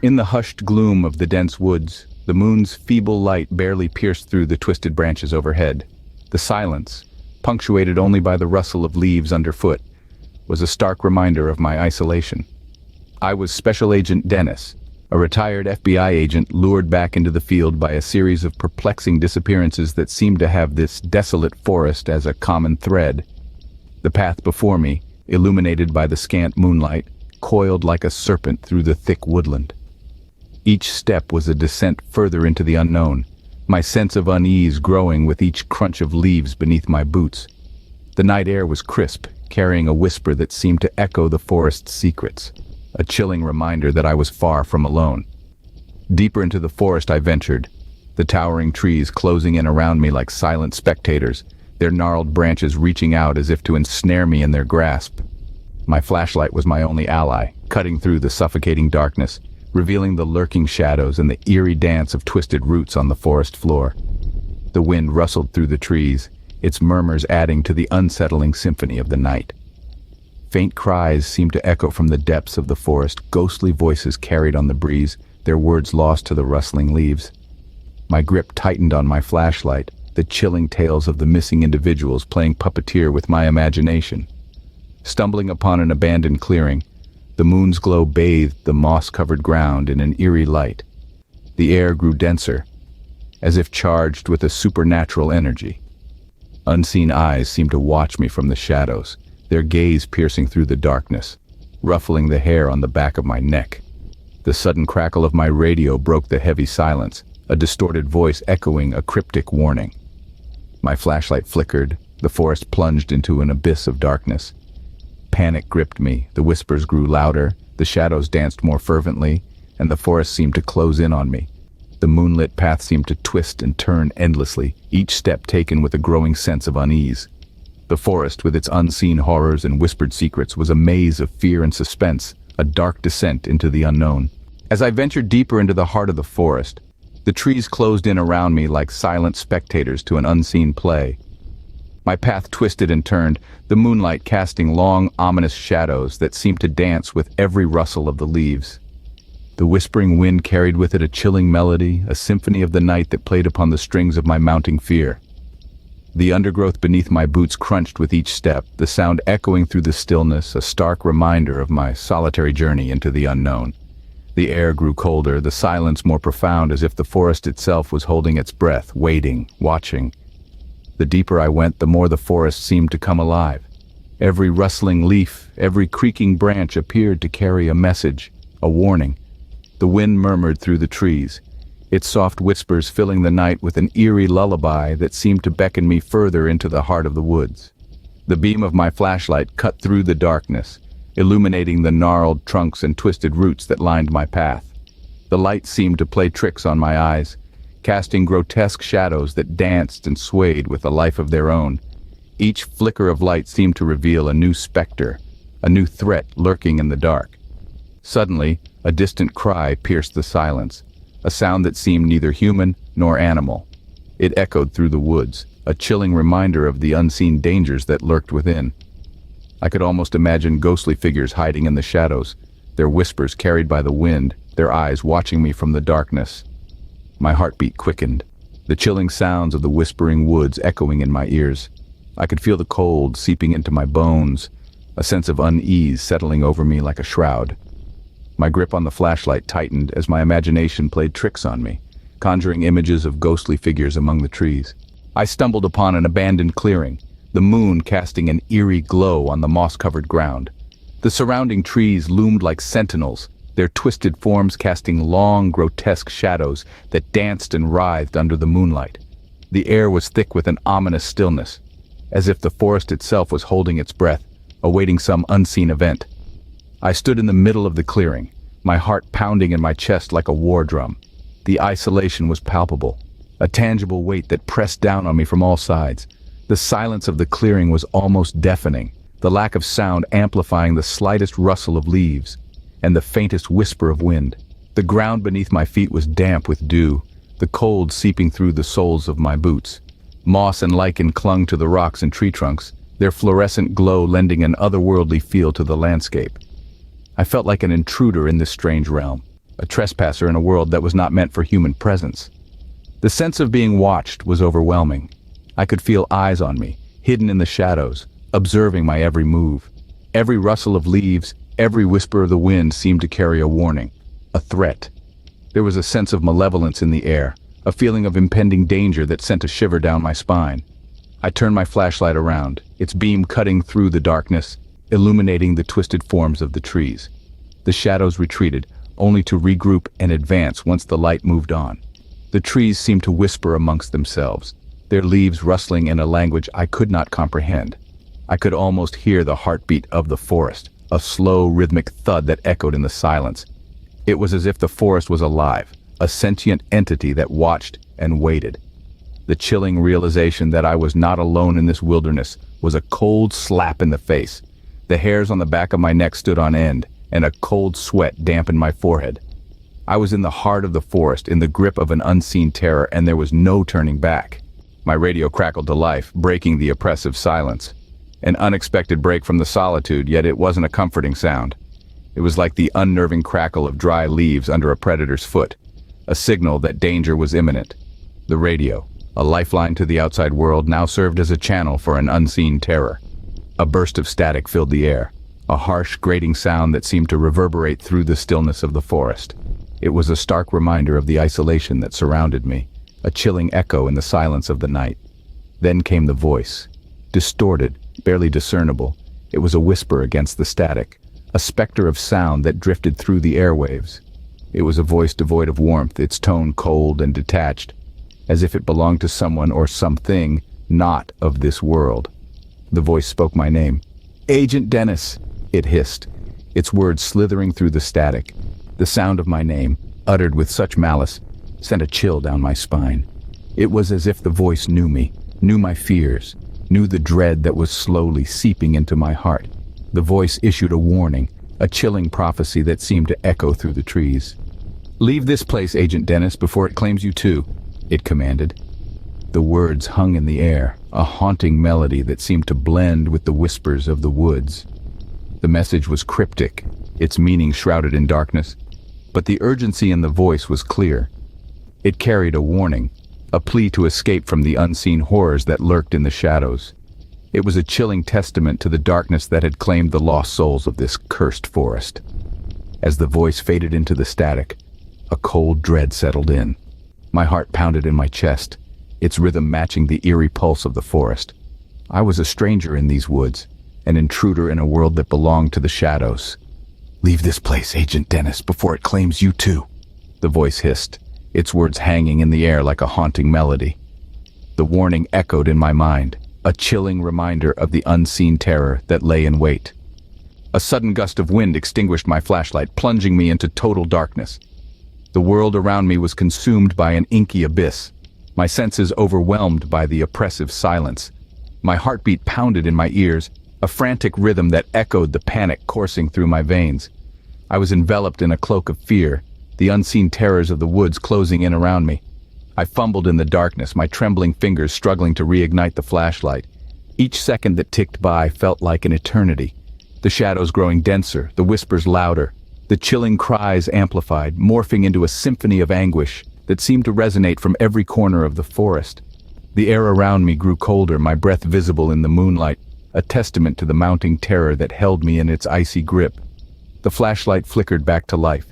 In the hushed gloom of the dense woods, the moon's feeble light barely pierced through the twisted branches overhead. The silence, punctuated only by the rustle of leaves underfoot, was a stark reminder of my isolation. I was Special Agent Dennis, a retired FBI agent lured back into the field by a series of perplexing disappearances that seemed to have this desolate forest as a common thread. The path before me, illuminated by the scant moonlight, coiled like a serpent through the thick woodland. Each step was a descent further into the unknown, my sense of unease growing with each crunch of leaves beneath my boots. The night air was crisp, carrying a whisper that seemed to echo the forest's secrets, a chilling reminder that I was far from alone. Deeper into the forest I ventured, the towering trees closing in around me like silent spectators, their gnarled branches reaching out as if to ensnare me in their grasp. My flashlight was my only ally, cutting through the suffocating darkness, revealing the lurking shadows and the eerie dance of twisted roots on the forest floor. The wind rustled through the trees, its murmurs adding to the unsettling symphony of the night. Faint cries seemed to echo from the depths of the forest, ghostly voices carried on the breeze, their words lost to the rustling leaves. My grip tightened on my flashlight, the chilling tales of the missing individuals playing puppeteer with my imagination. Stumbling upon an abandoned clearing, the moon's glow bathed the moss-covered ground in an eerie light. The air grew denser, as if charged with a supernatural energy. Unseen eyes seemed to watch me from the shadows, their gaze piercing through the darkness, ruffling the hair on the back of my neck. The sudden crackle of my radio broke the heavy silence, a distorted voice echoing a cryptic warning. My flashlight flickered, the forest plunged into an abyss of darkness. Panic gripped me, the whispers grew louder, the shadows danced more fervently, and the forest seemed to close in on me. The moonlit path seemed to twist and turn endlessly, each step taken with a growing sense of unease. The forest, with its unseen horrors and whispered secrets, was a maze of fear and suspense, a dark descent into the unknown. As I ventured deeper into the heart of the forest, the trees closed in around me like silent spectators to an unseen play. My path twisted and turned, the moonlight casting long, ominous shadows that seemed to dance with every rustle of the leaves. The whispering wind carried with it a chilling melody, a symphony of the night that played upon the strings of my mounting fear. The undergrowth beneath my boots crunched with each step, the sound echoing through the stillness, a stark reminder of my solitary journey into the unknown. The air grew colder, the silence more profound, as if the forest itself was holding its breath, waiting, watching. The deeper I went, the more the forest seemed to come alive. Every rustling leaf, every creaking branch appeared to carry a message, a warning. The wind murmured through the trees, its soft whispers filling the night with an eerie lullaby that seemed to beckon me further into the heart of the woods. The beam of my flashlight cut through the darkness, illuminating the gnarled trunks and twisted roots that lined my path. The light seemed to play tricks on my eyes, casting grotesque shadows that danced and swayed with a life of their own. Each flicker of light seemed to reveal a new specter, a new threat lurking in the dark. Suddenly, a distant cry pierced the silence, a sound that seemed neither human nor animal. It echoed through the woods, a chilling reminder of the unseen dangers that lurked within. I could almost imagine ghostly figures hiding in the shadows, their whispers carried by the wind, their eyes watching me from the darkness. My heartbeat quickened, the chilling sounds of the whispering woods echoing in my ears. I could feel the cold seeping into my bones, a sense of unease settling over me like a shroud. My grip on the flashlight tightened as my imagination played tricks on me, conjuring images of ghostly figures among the trees. I stumbled upon an abandoned clearing, the moon casting an eerie glow on the moss-covered ground. The surrounding trees loomed like sentinels, their twisted forms casting long, grotesque shadows that danced and writhed under the moonlight. The air was thick with an ominous stillness, as if the forest itself was holding its breath, awaiting some unseen event. I stood in the middle of the clearing, my heart pounding in my chest like a war drum. The isolation was palpable, a tangible weight that pressed down on me from all sides. The silence of the clearing was almost deafening, the lack of sound amplifying the slightest rustle of leaves and the faintest whisper of wind. The ground beneath my feet was damp with dew, the cold seeping through the soles of my boots. Moss and lichen clung to the rocks and tree trunks, their fluorescent glow lending an otherworldly feel to the landscape. I felt like an intruder in this strange realm, a trespasser in a world that was not meant for human presence. The sense of being watched was overwhelming. I could feel eyes on me, hidden in the shadows, observing my every move. Every rustle of leaves, every whisper of the wind seemed to carry a warning, a threat. There was a sense of malevolence in the air, a feeling of impending danger that sent a shiver down my spine. I turned my flashlight around, its beam cutting through the darkness, illuminating the twisted forms of the trees. The shadows retreated, only to regroup and advance once the light moved on. The trees seemed to whisper amongst themselves, their leaves rustling in a language I could not comprehend. I could almost hear the heartbeat of the forest, a slow, rhythmic thud that echoed in the silence. It was as if the forest was alive, a sentient entity that watched and waited. The chilling realization that I was not alone in this wilderness was a cold slap in the face. The hairs on the back of my neck stood on end, and a cold sweat dampened my forehead. I was in the heart of the forest, in the grip of an unseen terror, and there was no turning back. My radio crackled to life, breaking the oppressive silence. An unexpected break from the solitude, yet it wasn't a comforting sound. It was like the unnerving crackle of dry leaves under a predator's foot, a signal that danger was imminent. The radio, a lifeline to the outside world, now served as a channel for an unseen terror. A burst of static filled the air, a harsh, grating sound that seemed to reverberate through the stillness of the forest. It was a stark reminder of the isolation that surrounded me, a chilling echo in the silence of the night. Then came the voice, distorted, barely discernible. It was a whisper against the static, a specter of sound that drifted through the airwaves. It was a voice devoid of warmth, its tone cold and detached, as if it belonged to someone or something not of this world. The voice spoke my name. "Agent Dennis," it hissed, its words slithering through the static. The sound of my name, uttered with such malice, sent a chill down my spine. It was as if the voice knew me, knew my fears, knew the dread that was slowly seeping into my heart. The voice issued a warning, a chilling prophecy that seemed to echo through the trees. "Leave this place, Agent Dennis, before it claims you too," it commanded. The words hung in the air, a haunting melody that seemed to blend with the whispers of the woods. The message was cryptic, its meaning shrouded in darkness, but the urgency in the voice was clear. It carried a warning, a plea to escape from the unseen horrors that lurked in the shadows. It was a chilling testament to the darkness that had claimed the lost souls of this cursed forest. As the voice faded into the static, a cold dread settled in. My heart pounded in my chest, its rhythm matching the eerie pulse of the forest. I was a stranger in these woods, an intruder in a world that belonged to the shadows. "Leave this place, Agent Dennis, before it claims you too," the voice hissed, its words hanging in the air like a haunting melody. The warning echoed in my mind, a chilling reminder of the unseen terror that lay in wait. A sudden gust of wind extinguished my flashlight, plunging me into total darkness. The world around me was consumed by an inky abyss, my senses overwhelmed by the oppressive silence. My heartbeat pounded in my ears, a frantic rhythm that echoed the panic coursing through my veins. I was enveloped in a cloak of fear, the unseen terrors of the woods closing in around me. I fumbled in the darkness, my trembling fingers struggling to reignite the flashlight. Each second that ticked by felt like an eternity. The shadows growing denser, the whispers louder, the chilling cries amplified, morphing into a symphony of anguish that seemed to resonate from every corner of the forest. The air around me grew colder, my breath visible in the moonlight, a testament to the mounting terror that held me in its icy grip. The flashlight flickered back to life,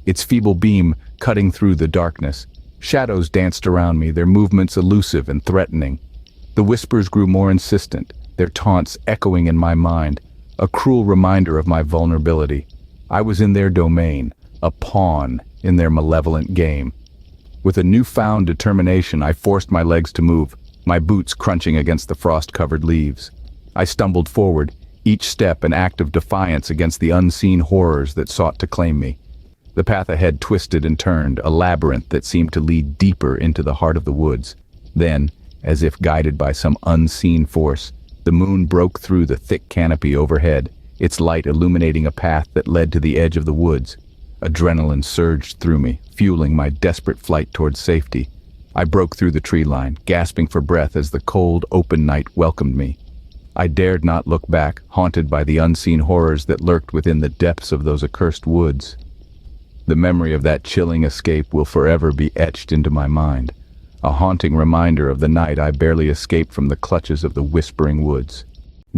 its feeble beam cutting through the darkness. Shadows danced around me, their movements elusive and threatening. The whispers grew more insistent, their taunts echoing in my mind, a cruel reminder of my vulnerability. I was in their domain, a pawn in their malevolent game. With a newfound determination, I forced my legs to move, my boots crunching against the frost-covered leaves. I stumbled forward, each step an act of defiance against the unseen horrors that sought to claim me. The path ahead twisted and turned, a labyrinth that seemed to lead deeper into the heart of the woods. Then, as if guided by some unseen force, the moon broke through the thick canopy overhead, its light illuminating a path that led to the edge of the woods. Adrenaline surged through me, fueling my desperate flight towards safety. I broke through the tree line, gasping for breath as the cold, open night welcomed me. I dared not look back, haunted by the unseen horrors that lurked within the depths of those accursed woods. The memory of that chilling escape will forever be etched into my mind, a haunting reminder of the night I barely escaped from the clutches of the whispering woods.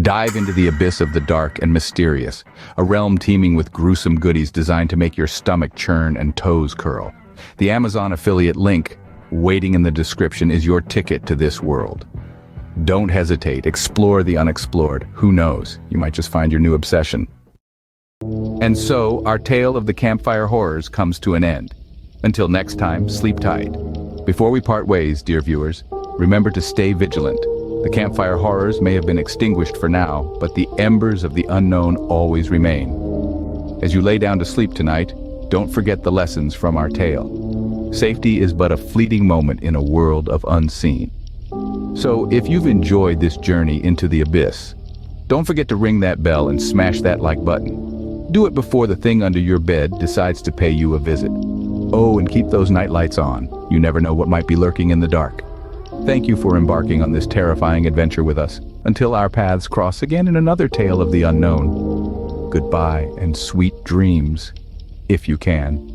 Dive into the abyss of the dark and mysterious, a realm teeming with gruesome goodies designed to make your stomach churn and toes curl. The Amazon affiliate link, waiting in the description, is your ticket to this world. Don't hesitate, explore the unexplored. Who knows, you might just find your new obsession. And so, our tale of the Campfire Horrors comes to an end. Until next time, sleep tight. Before we part ways, dear viewers, remember to stay vigilant. The Campfire Horrors may have been extinguished for now, but the embers of the unknown always remain. As you lay down to sleep tonight, don't forget the lessons from our tale. Safety is but a fleeting moment in a world of unseen. So, if you've enjoyed this journey into the abyss, don't forget to ring that bell and smash that like button. Do it before the thing under your bed decides to pay you a visit. Oh, and keep those night lights on. You never know what might be lurking in the dark. Thank you for embarking on this terrifying adventure with us. Until our paths cross again in another tale of the unknown. Goodbye and sweet dreams, if you can.